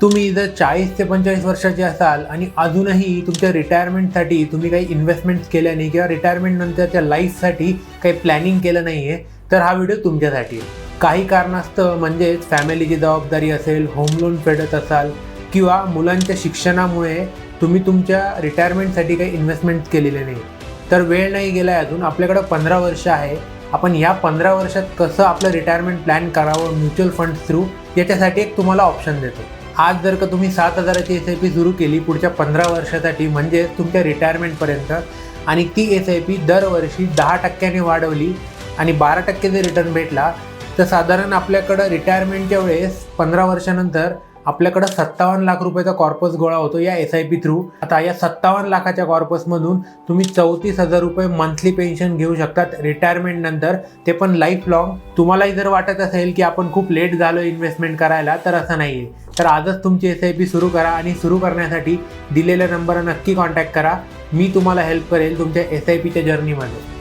तुम्ही जर 40 ते 45 वर्षाचे असाल आणि अजूनही तुमच्या रिटायरमेंटसाठी तुम्ही काही इन्व्हेस्टमेंट्स केल्या नाही किंवा रिटायरमेंट नंतरच्या लाईफसाठी काही प्लॅनिंग केलं नाही आहे, तर हा व्हिडिओ तुमच्यासाठी आहे. काही कारणास्तव म्हणजेच फॅमिलीची जबाबदारी असेल, होम लोन फेडत असाल किंवा मुलांच्या शिक्षणामुळे तुम्ही तुमच्या रिटायरमेंटसाठी काही इन्व्हेस्टमेंट्स केलेले नाही, तर वेळ नाही गेला आहे अजून. आपल्याकडं 15 वर्ष आहे. आपण ह्या 15 वर्षात कसं आपलं रिटायरमेंट प्लॅन करावं म्युच्युअल फंड्स थ्रू, याच्यासाठी एक तुम्हाला ऑप्शन देतो. आज जर का तुम्ही 7,000ची SIP सुरू केली पुढच्या 15 वर्षासाठी, म्हणजे तुमच्या रिटायरमेंटपर्यंत, आणि ती SIP दरवर्षी 10% वाढवली आणि 12% जर रिटर्न भेटला, तर साधारण आपल्याकडं रिटायरमेंटच्या वेळेस 15 वर्षानंतर आपल्याकडं 57 लाख रुपयाचा कॉर्पस गोळा होतो या SIP थ्रू. आता या 57 लाखाच्या कॉर्पसमधून तुम्ही 34,000 रुपये मंथली पेन्शन घेऊ शकतात रिटायरमेंट नंतर, ते पण लाईफ लॉंग. तुम्हालाही जर वाटत असेल की आपण खूप लेट झालो इन्व्हेस्टमेंट करायला, तर असं नाही आहे. तर आजच तुमची SIP सुरू करा आणि सुरू करण्यासाठी दिलेल्या नंबरला नक्की कॉन्टॅक्ट करा. मी तुम्हाला हेल्प करेल तुमच्या SIPच्या जर्नीमध्ये.